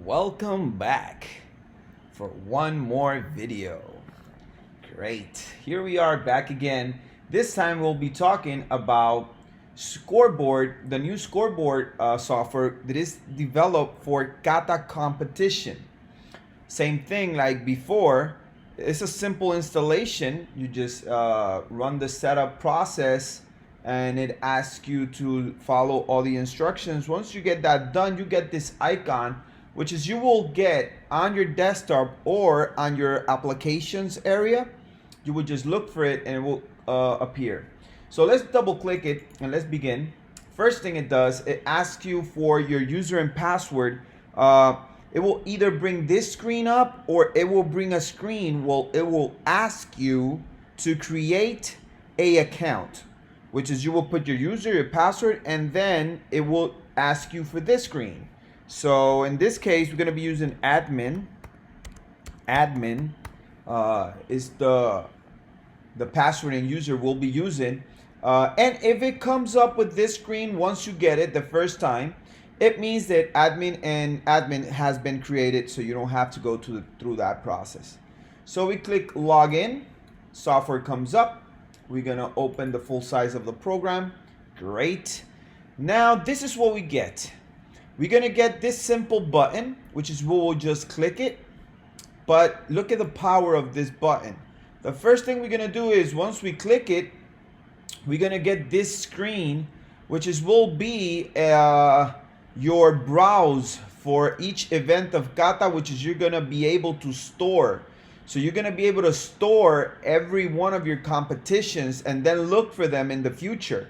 welcome back for one more video. Great, here we are back again. This time we'll be talking about Scoreboard, the new Scoreboard software that is developed for Kata competition. Same thing like before, it's a simple installation. You just run the setup process and it asks you to follow all the instructions. Once you get that done, you get this icon, which is you will get on your desktop or on your applications area. You would just look for it and it will appear. So let's double click it and let's begin. First thing it does, it asks you for your user and password. It will either bring this screen up or it will bring a screen. Well, it will ask you to create a account, which is you will put your user, your password, and then it will ask you for this screen. So in this case, we're going to be using admin. Admin is the password and user we'll be using. And if it comes up with this screen once you get it the first time, it means that admin has been created, so you don't have to go through that process. So we click login, software comes up. We're gonna open the full size of the program. Great. Now this is what we get. We're gonna get this simple button, which is we'll just click it. But look at the power of this button. The first thing we're gonna do is once we click it, we're gonna get this screen, which will be your browse for each event of Kata, which is you're gonna be able to store. So you're gonna be able to store every one of your competitions and then look for them in the future.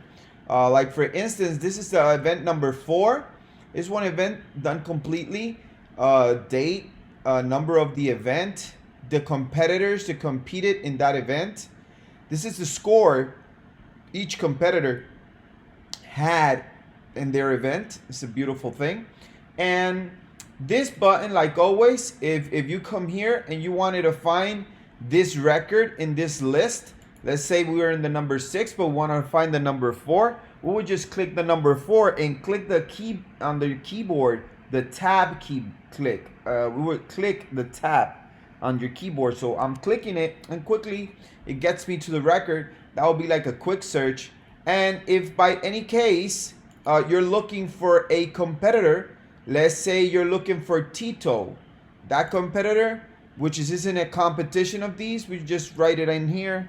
Like for instance, this is the event number 4. It's one event done completely. Date, number of the event, the competitors that competed in that event. This is the score each competitor had in their event. It's a beautiful thing. And this button, like always, if you come here and you wanted to find this record in this list, let's say we were in the number 6 but want to find the number 4, we would just click the number 4 and click the key on the keyboard, the tab key click. We would click the tab on your keyboard. So I'm clicking it and quickly it gets me to the record. That will be like a quick search. And if by any case you're looking for a competitor, let's say you're looking for Tito, that competitor, which is in a competition of these, we just write it in here,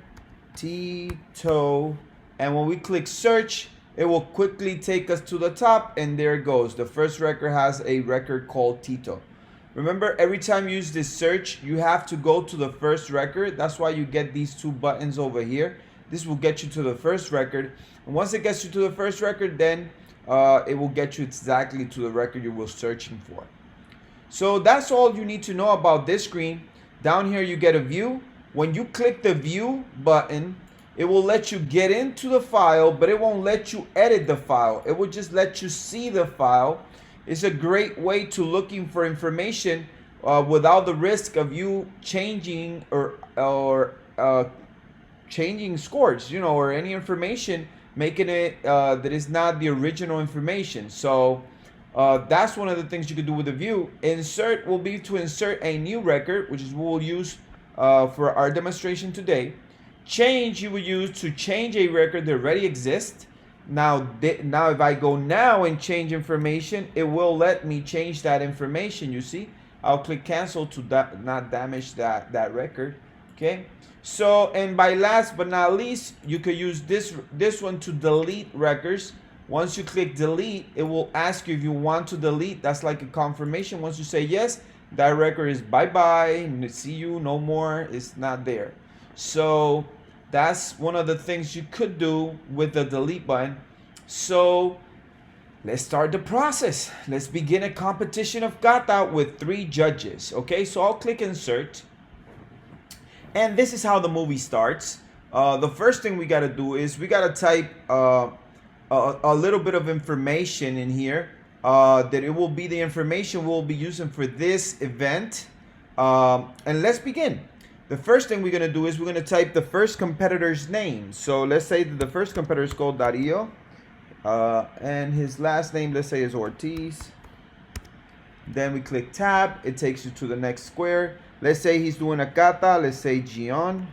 Tito, and when we click search, it will quickly take us to the top, and there it goes. The first record has a record called Tito. Remember, every time you use this search, you have to go to the first record. That's why you get these 2 buttons over here. This will get you to the first record, and once it gets you to the first record, then it will get you exactly to the record you were searching for. So that's all you need to know about this screen. Down here you get a view. When you click the view button, it will let you get into the file, but it won't let you edit the file. It will just let you see the file. It's a great way to looking for information without the risk of you changing or changing scores, you know, or any information, making it that is not the original information. So that's one of the things you could do with the view. Insert will be to insert a new record, which is what we'll use for our demonstration today. Change you will use to change a record that already exists. Now if I go now and change information, it will let me change that information. You see, I'll click cancel to not damage that record. Okay. So, and by last but not least, you could use this one to delete records. Once you click delete, it will ask you if you want to delete. That's like a confirmation. Once you say yes, that record is bye-bye, see you, no more, it's not there. So that's one of the things you could do with the delete button. So let's start the process. Let's begin a competition of Kata with 3 judges. Okay, so I'll click insert. And this is how the movie starts. The first thing we got to do is we got to type a little bit of information in here. That it will be the information we'll be using for this event. And let's begin. The first thing we're going to do is we're going to type the first competitor's name. So let's say that the first competitor is called Dario. And his last name, let's say, is Ortiz. Then we click tab. It takes you to the next square. Let's say he's doing a kata. Let's say Gion.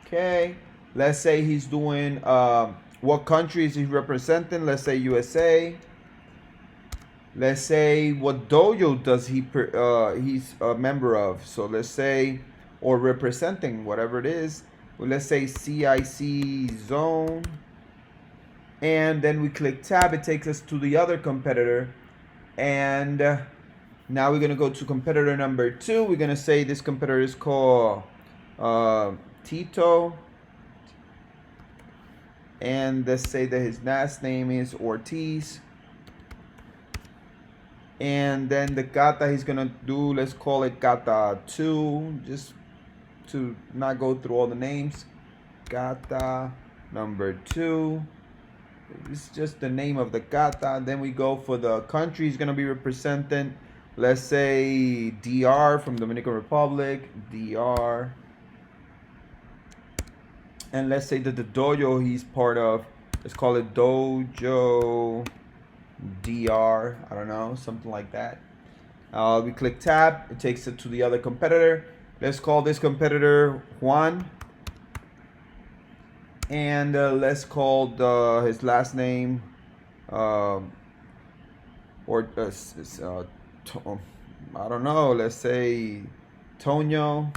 Okay. Let's say he's doing what country is he representing? Let's say USA. Let's say what dojo does he's a member of. So let's say, or representing, whatever it is. Well, let's say CIC zone. And then we click tab. It takes us to the other competitor. And now we're going to go to competitor number 2. We're going to say this competitor is called Tito. And let's say that his last name is Ortiz. And then the kata he's gonna do, let's call it kata 2, just to not go through all the names. Kata number 2. It's just the name of the kata. Then we go for the country he's gonna be representing. Let's say DR from Dominican Republic, DR. And let's say that the dojo he's part of, let's call it Dojo DR, I don't know, something like that. We click tab. It takes it to the other competitor. Let's call this competitor Juan. And let's call his last name I don't know, let's say Tonio,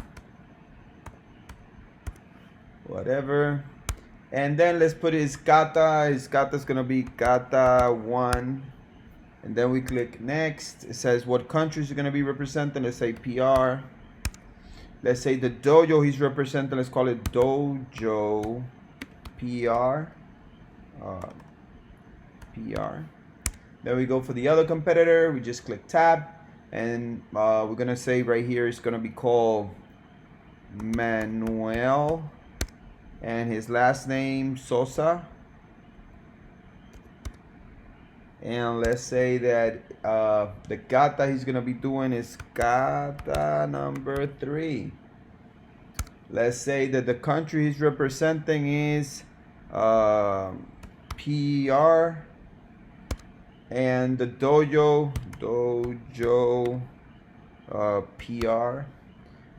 whatever. And then let's put his kata. His kata is gonna be kata 1. And then we click next. It says what countries are gonna be representing. Let's say PR. Let's say the dojo he's representing. Let's call it Dojo PR. PR. Then we go for the other competitor. We just click tab, and we're gonna say right here it's gonna be called Manuel. And his last name Sosa. And let's say that the kata he's gonna be doing is kata number 3. Let's say that the country he's representing is PR. And the dojo PR.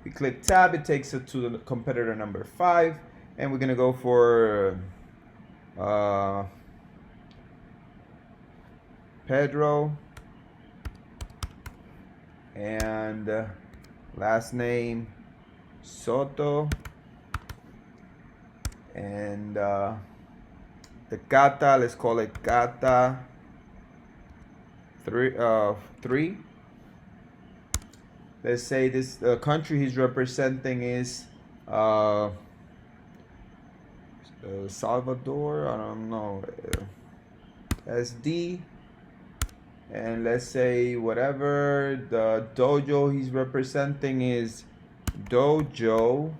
We click tab. It takes it to the competitor number 5. And we're gonna go for Pedro, and last name Soto, and the kata, let's call it kata 3. Let's say this country he's representing is Salvador, I don't know, SD. And let's say whatever the dojo he's representing is Dojo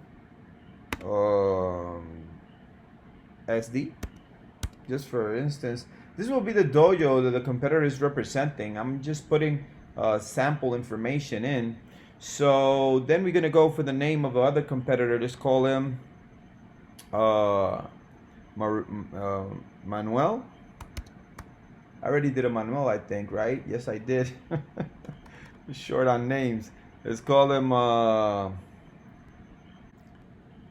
SD. Just for instance, this will be the dojo that the competitor is representing. I'm just putting sample information in. So then we're gonna go for the name of the other competitor. Let's call him Manuel. I already did a Manuel, I think, right? Yes, I did. Short on names. Let's call him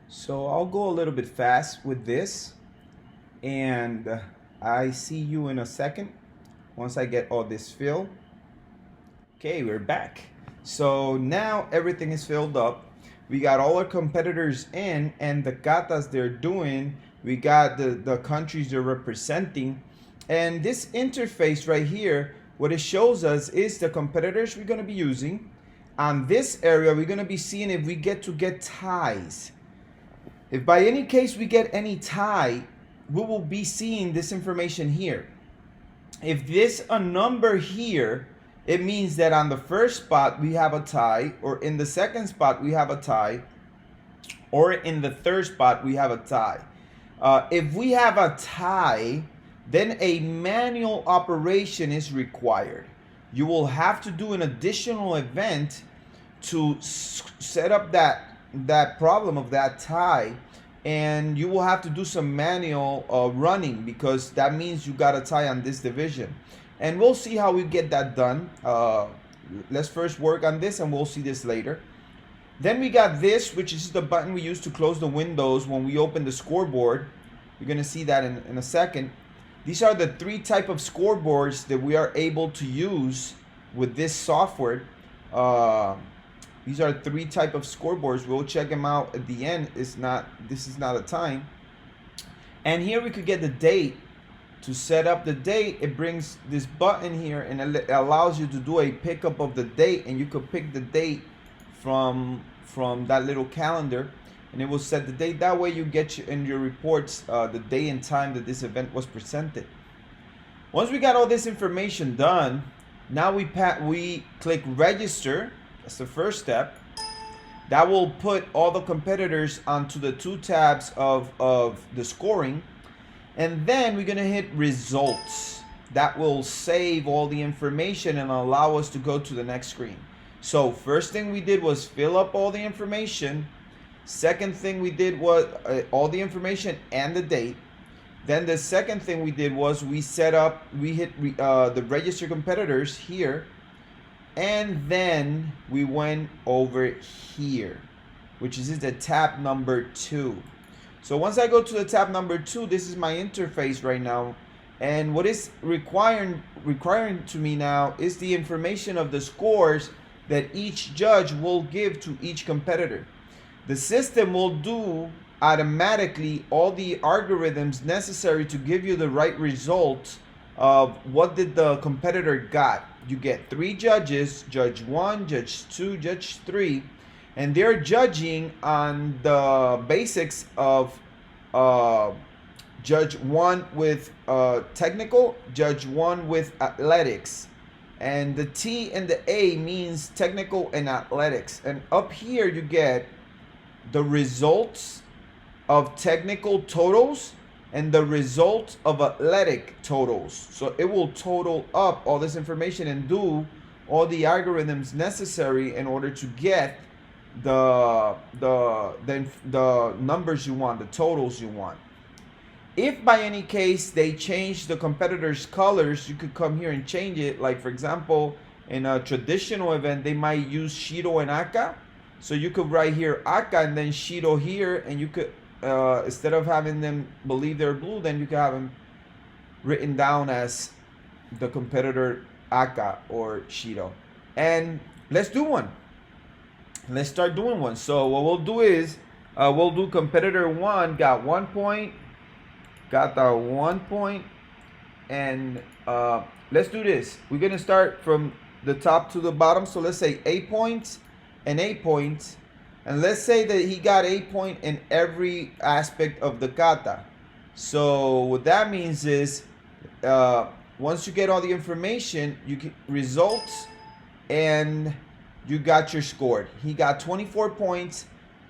so I'll go a little bit fast with this, and I see you in a second once I get all this filled. Okay, we're back. So now everything is filled up. We got all our competitors in, and the katas they're doing. We got the countries they're representing. And this interface right here, what it shows us is the competitors we're going to be using. On this area, we're going to be seeing if we get ties. If by any case we get any tie, we will be seeing this information here. If this a number here, it means that on the first spot we have a tie, or in the second spot we have a tie, or in the third spot we have a tie. If we have a tie, then a manual operation is required. You will have to do an additional event to set up that problem of that tie. and you will have to do some manual running, because that means you got a tie on this division. And we'll see how we get that done. Let's first work on this, and we'll see this later. Then we got this, which is the button we use to close the windows when we open the scoreboard. You're going to see that in a second. These are the 3 type of scoreboards that we are able to use with this software. These are 3 type of scoreboards. We'll check them out at the end. This is not a time. And here we could get the date. To set up the date, it brings this button here, and it allows you to do a pickup of the date, and you could pick the date from that little calendar, and it will set the date. That way you get in your reports the day and time that this event was presented. Once we got all this information done, now we click register. That's the first step. That will put all the competitors onto the 2 tabs of the scoring. And then we're going to hit results. That will save all the information and allow us to go to the next screen. So first thing we did was fill up all the information. Second thing we did was all the information and the date. Then the second thing we did was we hit the register competitors here. And then we went over here, which is the tab number 2. So once I go to the tab number 2, this is my interface right now. And what is requiring to me now is the information of the scores that each judge will give to each competitor. The system will do automatically all the algorithms necessary to give you the right result of what did the competitor got. You get 3 judges, judge 1, judge 2, judge 3. And they're judging on the basics of judge 1 with technical, judge 1 with athletics. And the T and the A means technical and athletics. And up here you get the results of technical totals and the result of athletic totals. So it will total up all this information and do all the algorithms necessary in order to get the numbers you want, the totals you want. If by any case they change the competitors' colors, you could come here and change it. Like for example, in a traditional event, they might use Shiro and Aka. So you could write here Aka and then Shiro here, and you could instead of having them believe they're blue, then you could have them written down as the competitor Aka or Shiro. And let's do one. Let's start doing one. So what we'll do is we'll do competitor 1 got 1 point, Kata 1 point, and let's do this. We're gonna start from the top to the bottom. So let's say 8 points and 8 points, and let's say that he got 8 points in every aspect of the kata. So what that means is once you get all the information, you get results, and you got your score. He got 24 points,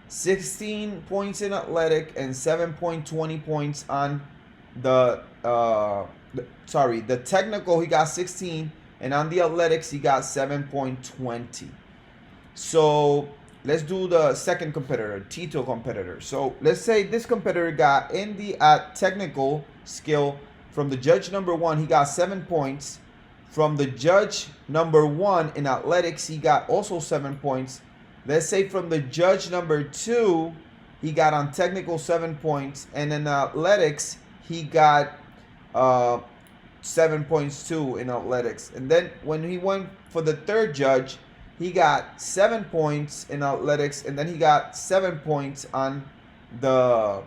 16 points in athletic, and 7.20 points on the technical. He got 16, and on the athletics he got 7.20. So let's do the second competitor, Tito competitor. So let's say this competitor got in the technical skill from the judge number 1, he got 7 points. From the judge number 1 in athletics, he got also 7 points. Let's say from the judge number 2, he got on technical 7 points, and in athletics he got 7 points too in athletics. And then when he went for the third judge, he got 7 points in athletics, and then he got 7 points on the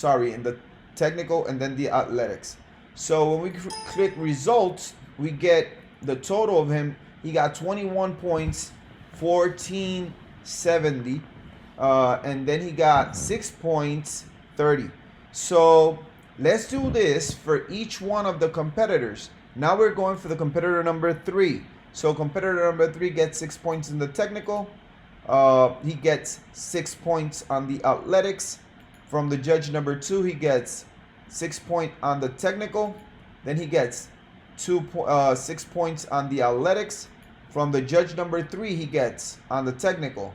in the technical and then the athletics. So when we click results, we get the total of him. He got 21 points, 1470, and then he got 6 points, 30. So let's do this for each one of the competitors. Now we're going for the competitor number 3. So competitor number 3 gets 6 points in the technical. He gets 6 points on the athletics. From the judge number 2, he gets 6 points on the technical. Then he gets 6 points on the athletics. From the judge number 3, he gets on the technical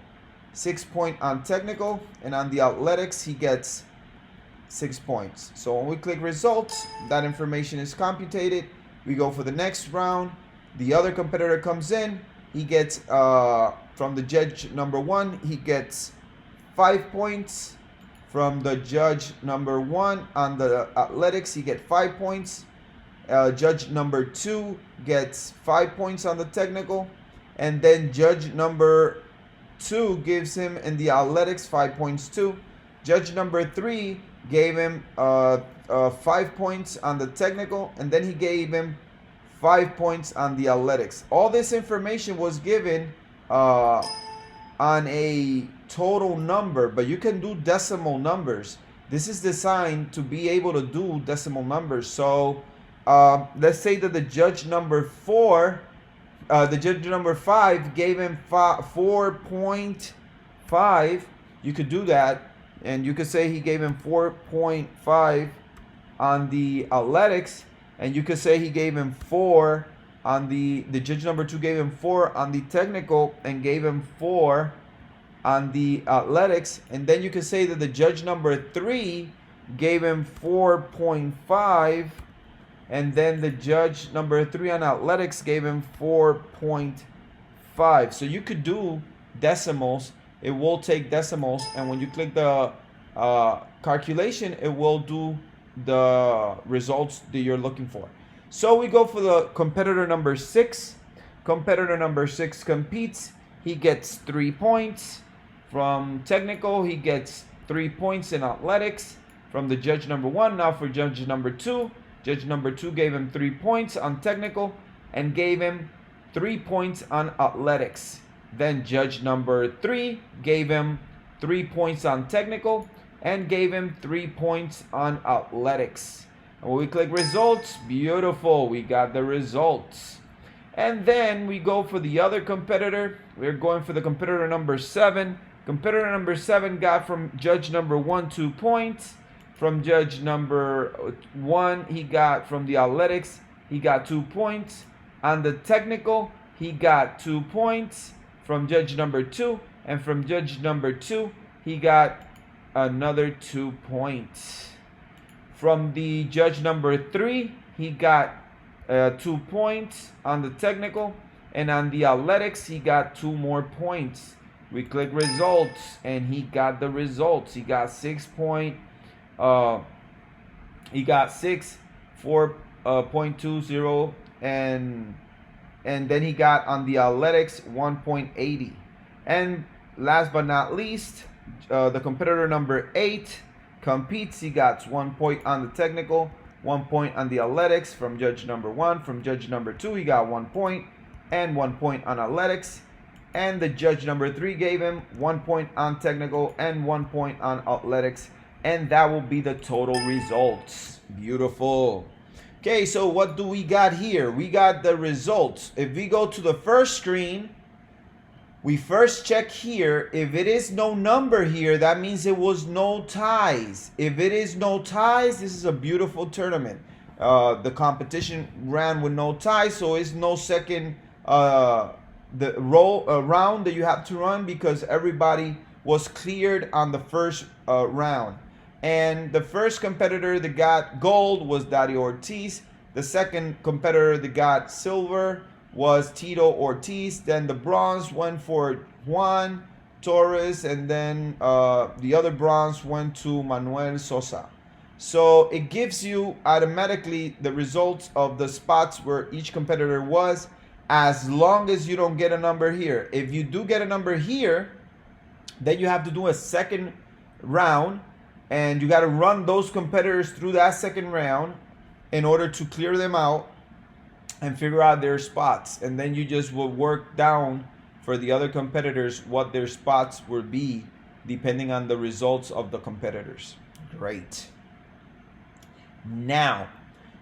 6 points on technical, and on the athletics he gets 6 points. So when we click results, that information is computed. We go for the next round. The other competitor comes in. He gets, from the judge number 1, he gets 5 points. From the judge number 1 on the athletics, he gets 5 points. Judge number 2 gets 5 points on the technical. And then judge number 2 gives him in the athletics 5 points too. Judge number 3 gave him 5 points on the technical, and then he gave him 5 points on the athletics. All this information was given on a total number, but you can do decimal numbers. This is designed to be able to do decimal numbers. So let's say that the judge number 5 gave him 4.5. You could do that, and you could say he gave him 4.5 on the athletics, and you could say he gave him 4 on the judge number 2 gave him 4 on the technical and gave him 4 on the athletics, and then you could say that the judge number 3 gave him 4.5, and then the judge number 3 on athletics gave him 4.5. So you could do decimals. It will take decimals, and when you click the calculation, it will do the results that you're looking for. So we go for the competitor number 6. Competitor number 6 competes. He gets 3 points. From technical, he gets 3 points in athletics. From the judge number 1, now for judge number 2. Judge number 2 gave him 3 points on technical and gave him 3 points on athletics. Then judge number 3 gave him 3 points on technical and gave him 3 points on athletics. And when we click results, beautiful, we got the results. And then we go for the other competitor. We're going for the competitor number 7. Competitor number 7 got from judge number 1 2 points. From judge number 1, he got from the athletics, he got 2 points. On the technical, he got 2 points from judge number 2. And from judge number 2, he got another 2 points. From the judge number 3, he got 2 points on the technical. And on the athletics, he got 2 more points. We click results, and he got the results. He got 6 point. He got 6, 4.20, and then he got on the athletics 1.80. And last but not least, the competitor number 8 competes. He got 1 point on the technical, 1 point on the athletics from judge number 1. From judge number 2, he got 1 point and 1 point on athletics. And the judge number 3 gave him 1 point on technical and 1 point on athletics. And that will be the total results. Beautiful. Okay, so what do we got here? We got the results. If we go to the first screen, we first check here. If it is no number here, that means it was no ties. If it is no ties, this is a beautiful tournament. The competition ran with no ties, so it's no second round that you have to run because everybody was cleared on the first round. And the first competitor that got gold was Dario Ortiz. The second competitor that got silver was Tito Ortiz. Then the bronze went for Juan Torres, and then the other bronze went to Manuel Sosa. So it gives you automatically the results of the spots where each competitor was, as long as you don't get a number here. If you do get a number here, then you have to do a second round, and you got to run those competitors through that second round in order to clear them out and figure out their spots. And then you just will work down for the other competitors what their spots will be depending on the results of the competitors. Great. Now,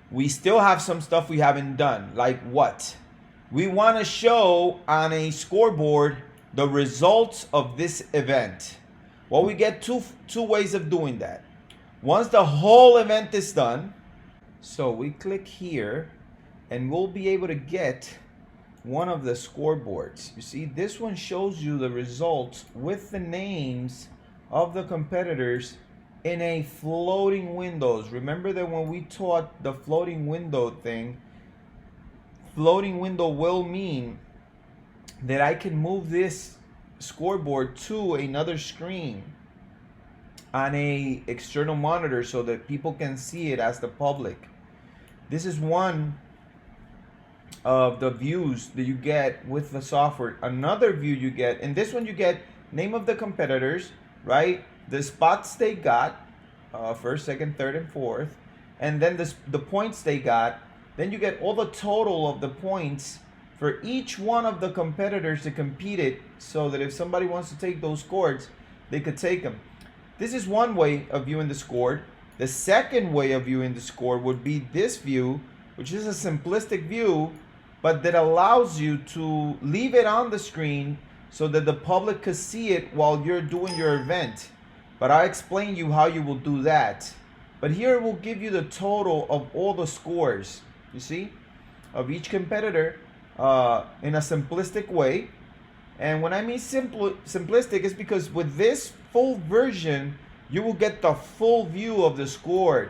we still have some stuff we haven't done. Like what? We want to show on a scoreboard the results of this event. Well, we get two ways of doing that. Once the whole event is done, so we click here and we'll be able to get one of the scoreboards. You see, this one shows you the results with the names of the competitors in a floating windows. Remember that when we taught the floating window thing, floating window will mean that I can move this scoreboard to another screen on a external monitor so that people can see it as the public. This is one of the views that you get with the software. Another view you get, and this one you get name of the competitors, right? The spots they got, first, second, third, and fourth, and then the points they got. Then you get all the total of the points for each one of the competitors that competed, so that if somebody wants to take those scores, they could take them. This is one way of viewing the score. The second way of viewing the score would be this view, which is a simplistic view, but that allows you to leave it on the screen so that the public could see it while you're doing your event. But I'll explain you how you will do that. But here it will give you the total of all the scores, you see, of each competitor in a simplistic way. And when I mean simplistic, it's because with this full version, you will get the full view of the score,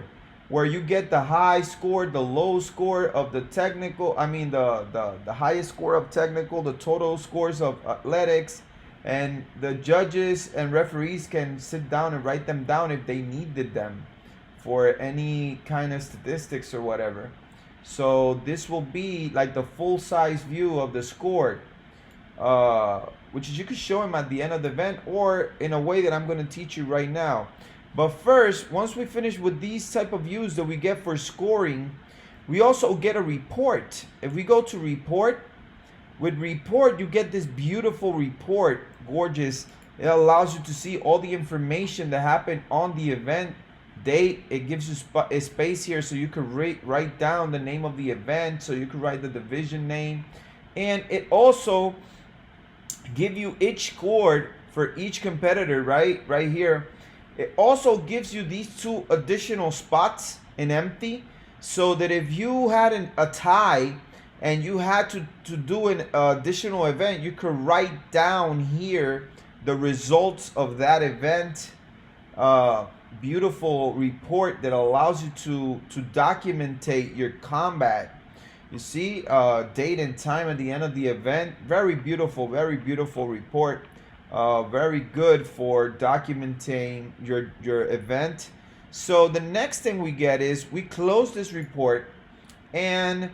where you get the high score, the low score of the technical, the highest score of technical, the total scores of athletics, and the judges and referees can sit down and write them down if they needed them for any kind of statistics or whatever. So this will be like the full-size view of the score, which you could show him at the end of the event, or in a way that I'm going to teach you right now. But first, once we finish with these type of views that we get for scoring, we also get a report. If we go to report, with report you get this beautiful report, gorgeous. It allows you to see all the information that happened on the event date. It gives you a space here so you could write down the name of the event, so you could write the division name, and it also give you each score for each competitor right here. It also gives you these two additional spots in empty, so that if you had a tie and you had to do an additional event, you could write down here the results of that event. Beautiful report that allows you to documentate your combat. You see, date and time at the end of the event. Very beautiful report. Very good for documenting your event. So the next thing we get is we close this report, and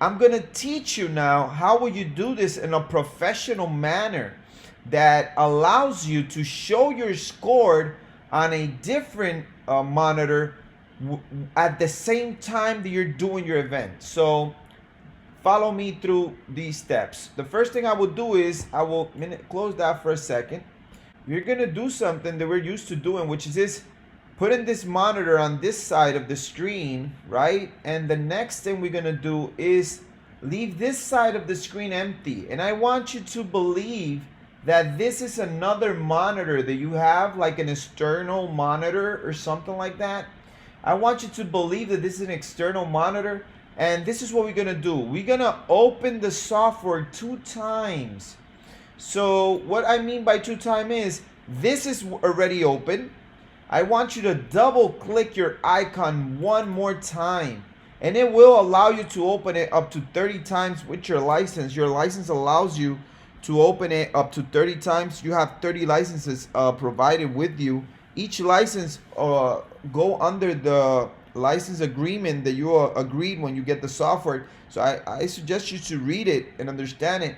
I'm gonna teach you now how will you do this in a professional manner that allows you to show your score on a different monitor at the same time that you're doing your event. So follow me through these steps. The first thing I will do is I will close that for a second. You're gonna do something that we're used to doing, which is this: putting this monitor on this side of the screen, right? And the next thing we're gonna do is leave this side of the screen empty. And I want you to believe that this is another monitor that you have, like an external monitor or something like that. I want you to believe that this is an external monitor, and this is what we're gonna do. We're gonna open the software 2 times. So what I mean by 2 times is, this is already open. I want you to double click your icon 1 more time, and it will allow you to open it up to 30 times with your license. Your license allows you to open it up to 30 times. You have 30 licenses provided with you. Each license go under the license agreement that you agreed when you get the software. So I suggest you to read it and understand it.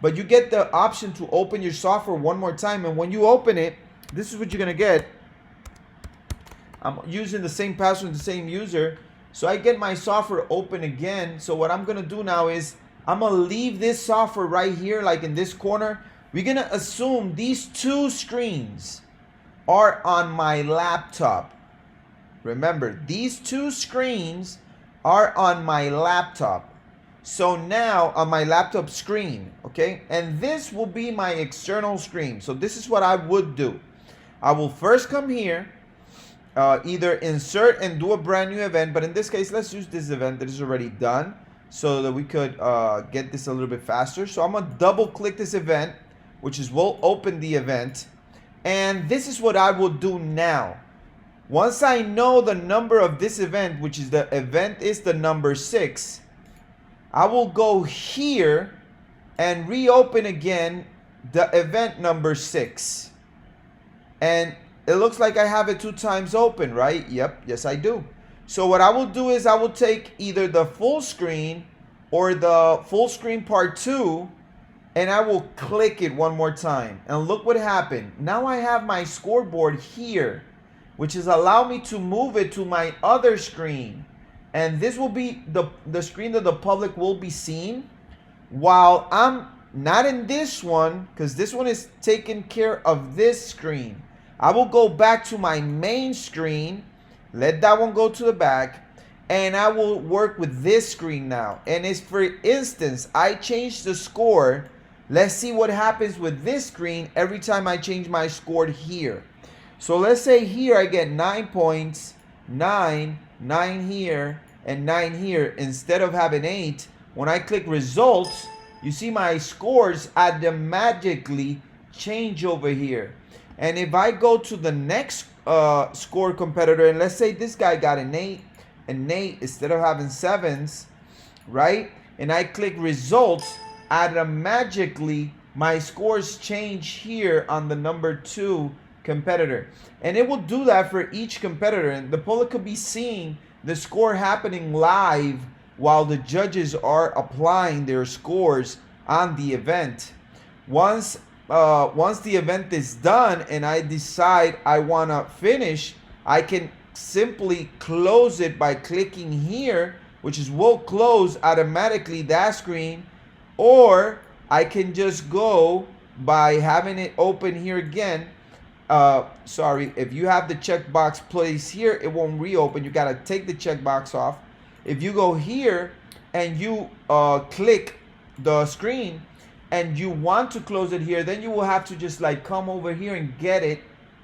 But you get the option to open your software 1 more time, and when you open it, this is what you're gonna get. I'm using the same password, the same user, so I get my software open again. So what I'm gonna do now is I'm gonna leave this software right here, like in this corner. We're gonna assume these 2 screens are on my laptop. Remember, these 2 screens are on my laptop. So now on my laptop screen, okay? And this will be my external screen. So this is what I would do. I will first come here, either insert and do a brand new event, but in this case, let's use this event that is already done so that we could get this a little bit faster. So I'm gonna double click this event, which is we'll open the event. And this is what I will do now. Once I know the number of this event, which is the event is the number 6, I will go here and reopen again the event number 6. And it looks like I have it 2 times open, right? Yep, yes I do. So what I will do is I will take either the full screen or the full screen part 2, and I will click it one more time. And look what happened. Now I have my scoreboard here, which is allow me to move it to my other screen. And this will be the screen that the public will be seeing while I'm not in this one, because this one is taking care of this screen. I will go back to my main screen, let that one go to the back, and I will work with this screen now. And it's, for instance, I change the score. Let's see what happens with this screen every time I change my score here. So let's say here I get 9 points, 9, 9 here, and 9 here. Instead of having 8, when I click results, you see my scores automatically change over here. And if I go to the next score competitor, and let's say this guy got an 8, and 8 instead of having 7s, right? And I click results, automatically my scores change here on the number 2 competitor. And it will do that for each competitor, and the public could be seeing the score happening live while the judges are applying their scores on the event. Once the event is done and I decide I want to finish, I can simply close it by clicking here, which is will close automatically that screen, or I can just go by having it open here again. Sorry, if you have the checkbox placed here, it won't reopen. You got to take the checkbox off. If you go here and you click the screen and you want to close it here, then you will have to just like come over here and get it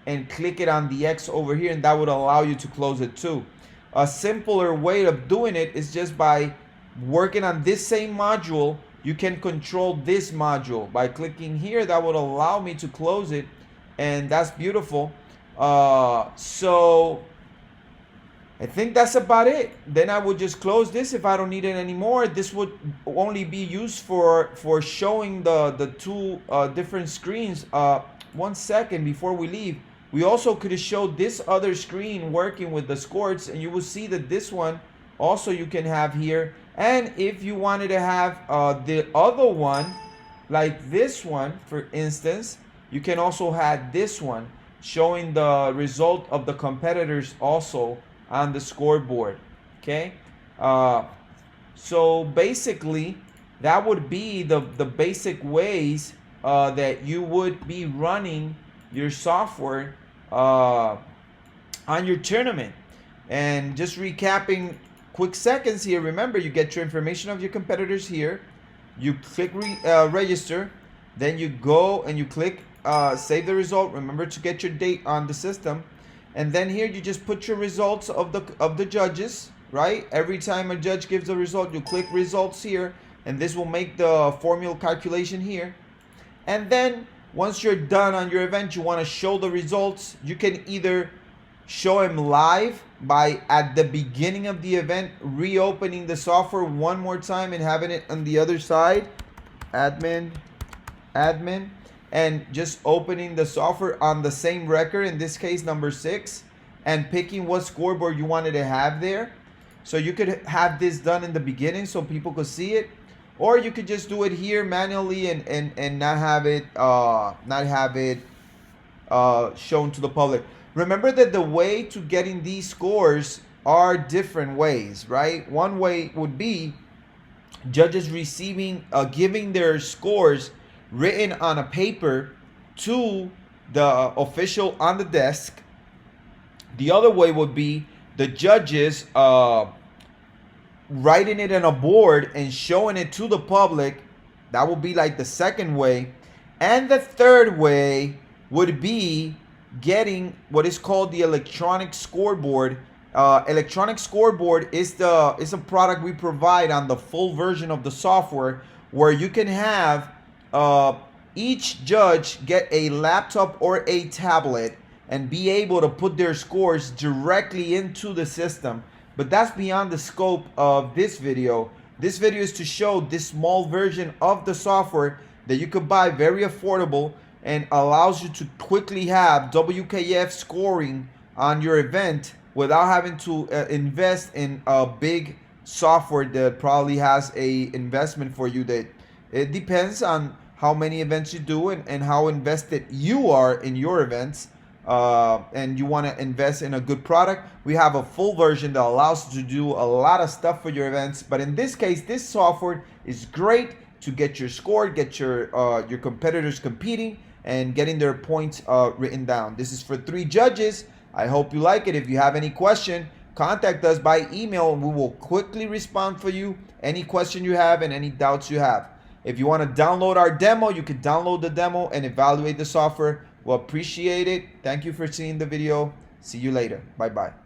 and click it on the X over here, and that would allow you to close it too. A simpler way of doing it is just by working on this same module. You can control this module by clicking here. That would allow me to close it, and that's beautiful. So I think that's about it. Then I would just close this if I don't need it anymore. This would only be used for showing the 2 different screens. 1 second before we leave, we also could have showed this other screen working with the scores, and you will see that this one also you can have here. And if you wanted to have the other one, like this one, for instance, you can also have this one showing the result of the competitors also on the scoreboard. Okay, so basically that would be the basic ways that you would be running your software on your tournament. And just recapping quick seconds here, remember you get your information of your competitors here, you click register, then you go and you click save the result. Remember to get your date on the system, and then here you just put your results of the judges, right? Every time a judge gives a result, you click results here, and this will make the formula calculation here. And then once you're done on your event, you want to show the results. You can either show them live by at the beginning of the event reopening the software one more time and having it on the other side, admin, and just opening the software on the same record, in this case number 6, and picking what scoreboard you wanted to have there. So you could have this done in the beginning so people could see it, or you could just do it here manually and not have it shown to the public. Remember that the way to getting these scores are different ways, right? One way would be judges receiving giving their scores written on a paper to the official on the desk. The other way would be the judges writing it on a board and showing it to the public. That would be like the second way. And the third way would be getting what is called the electronic scoreboard. Electronic scoreboard is a product we provide on the full version of the software, where you can have each judge get a laptop or a tablet, and be able to put their scores directly into the system. But that's beyond the scope of this video. This video is to show this small version of the software that you could buy very affordable and allows you to quickly have WKF scoring on your event without having to invest in a big software that probably has a investment for you. That it depends on how many events you do and how invested you are in your events, and you want to invest in a good product. We have a full version that allows you to do a lot of stuff for your events, but in this case, this software is great to get your score, get your competitors competing and getting their points written down. This is for 3 judges. I hope you like it. If you have any question, contact us by email and we will quickly respond for you. Any question you have and any doubts you have. If you want to download our demo, you can download the demo and evaluate the software. We'll appreciate it. Thank you for seeing the video. See you later. Bye-bye.